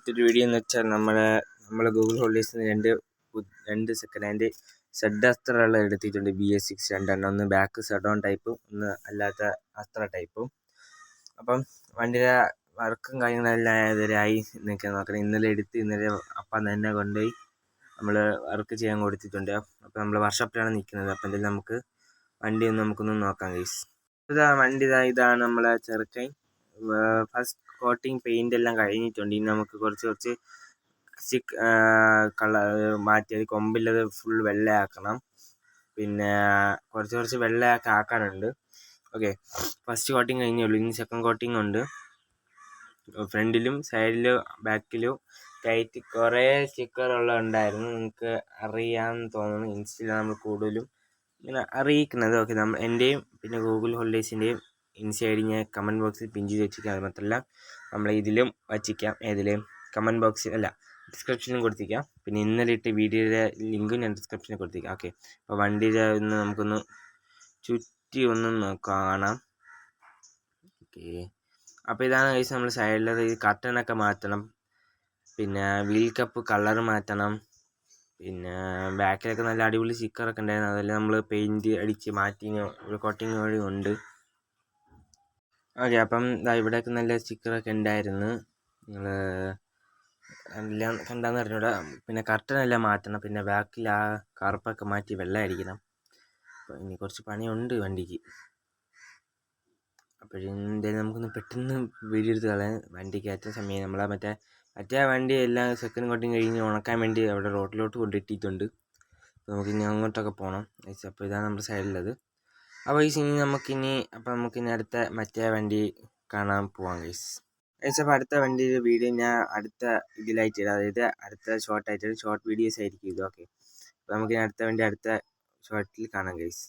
ഇതൊരു വീഡിയോ എന്ന് വെച്ചാൽ നമ്മൾ ഗൂഗിൾ ഹോളിഡേയ്സിന് രണ്ട് സെക്കൻഡ് ഹാൻഡ് സെഡ് അസ്ത്രകൾ എടുത്തിട്ടുണ്ട്. BS6 രണ്ടെണ്ണം, ഒന്ന് ബാക്ക് സെഡോൺ ടൈപ്പും ഒന്ന് അല്ലാത്ത അസ്ത്ര ടൈപ്പും. അപ്പം വണ്ടിയുടെ വർക്കും കാര്യങ്ങളെല്ലാം ഇതുവരെയായി നിൽക്കാൻ നോക്കണം. ഇന്നലെ അപ്പം തന്നെ കൊണ്ടുപോയി നമ്മൾ വർക്ക് ചെയ്യാൻ കൊടുത്തിട്ടുണ്ട്. അപ്പം നമ്മൾ വർക്ക്ഷോപ്പിലാണ് നിൽക്കുന്നത്. അപ്പം എന്തായാലും നമുക്ക് വണ്ടി നമുക്കൊന്ന് നോക്കാം ഗൈസ്. ഇതാണ് നമ്മളെ ചെറുക്കൻ. ഫസ്റ്റ് കോട്ടിങ് പെയിൻ്റ് എല്ലാം കഴിഞ്ഞിട്ടുണ്ട്. ഇനി നമുക്ക് കുറച്ച് കളർ മാറ്റി അത് കൊമ്പിലത് ഫുൾ വെള്ളയാക്കണം. പിന്നെ കുറച്ച് വെള്ളയൊക്കെ ആക്കാനുണ്ട്. ഓക്കെ, ഫസ്റ്റ് കോട്ടിങ് കഴിഞ്ഞുള്ളൂ. ഇനി സെക്കൻഡ് കോട്ടിങ് ഉണ്ട്. ഫ്രണ്ടിലും സൈഡിലും ബാക്കിലും ആയിട്ട് കുറേ സ്റ്റിക്കറുള്ള ഉണ്ടായിരുന്നു. നിങ്ങൾക്ക് അറിയാമെന്ന് തോന്നുന്നു. ഇൻസ്റ്റയിലാണ് നമ്മൾ കൂടുതലും ഇങ്ങനെ അറിയിക്കുന്നത്. ഓക്കെ, എൻ്റെയും പിന്നെ ഗൂഗിൾ ഹോളിഡേയ്സിൻ്റെയും ഇൻസ്റ്റൈഡ് ഞാൻ കമൻറ്റ് ബോക്സിൽ പിൻ ചെയ്ത് വെച്ചിരിക്കാം. അത് മാത്രമല്ല നമ്മൾ ഇതിലും വച്ചിരിക്കാം. കമൻറ്റ് ബോക്സിൽ അല്ല, ഡിസ്ക്രിപ്ഷനിലും കൊടുത്തിരിക്കാം. പിന്നെ ഇന്നലെ ഇട്ട വീഡിയോയുടെ ലിങ്കും ഞാൻ ഡിസ്ക്രിപ്ഷനിൽ കൊടുത്തിരിക്കാം. ഓക്കെ, അപ്പോൾ വണ്ടിയുടെ ഒന്ന് നമുക്കൊന്ന് ചുറ്റി ഒന്ന് കാണാം. ഓക്കെ, അപ്പോൾ ഇതാണ് കഴിച്ച് നമ്മൾ സൈഡിലത് കർട്ടനൊക്കെ മാറ്റണം. പിന്നെ വീൽ കപ്പ് കളർ മാറ്റണം. പിന്നെ ബാക്കിലൊക്കെ നല്ല അടിപൊളി സ്റ്റിക്കറൊക്കെ ഉണ്ടായിരുന്നു. അതെല്ലാം നമ്മൾ പെയിൻറ്റ് അടിച്ച് മാറ്റി ഒരു കോട്ടിങ് വഴി ഉണ്ട്. ഓക്കെ, അപ്പം ഇവിടെയൊക്കെ നല്ല സ്റ്റിക്കറൊക്കെ ഉണ്ടായിരുന്നു. നിങ്ങൾ എല്ലാം കണ്ടാന്ന് അറിഞ്ഞൂടാ. പിന്നെ കർട്ടനെല്ലാം മാറ്റണം. പിന്നെ ബാക്കിൽ ആ കറുപ്പൊക്കെ മാറ്റി വെള്ളം അടിക്കണം. അപ്പോൾ ഇനി കുറച്ച് പണിയുണ്ട് വണ്ടിക്ക്. അപ്പോഴെന്തായാലും നമുക്കൊന്ന് പെട്ടെന്ന് വീഡിയോ എടുത്ത് കളയാൻ. വണ്ടിക്ക് ഏറ്റവും സമയം നമ്മളെ മറ്റേ വണ്ടി എല്ലാം സെക്കൻഡ് കോട്ടിങ് കഴിഞ്ഞ് ഉണക്കാൻ വേണ്ടി അവിടെ റോഡിലോട്ട് കൊണ്ടിട്ടിട്ടുണ്ട്. അപ്പോൾ നമുക്കിനി അങ്ങോട്ടൊക്കെ പോകണം. അപ്പോൾ ഇതാണ് നമ്മുടെ സൈഡിലത്. അപ്പോൾ നമുക്കിനി അടുത്ത മറ്റേ വണ്ടി കാണാൻ പോവാം ഗൈസ്. അപ്പോൾ അടുത്ത വണ്ടിയുടെ വീഡിയോ ഞാൻ അടുത്ത ഇതിലായിട്ട് ഇടാം. അതായത് അടുത്ത ഷോർട്ട് വീഡിയോസ് ആയിരിക്കും ഇത്. ഓക്കെ, അപ്പോൾ നമുക്കിനി അടുത്ത വണ്ടി അടുത്ത ഷോർട്ടിൽ കാണാം ഗൈസ്.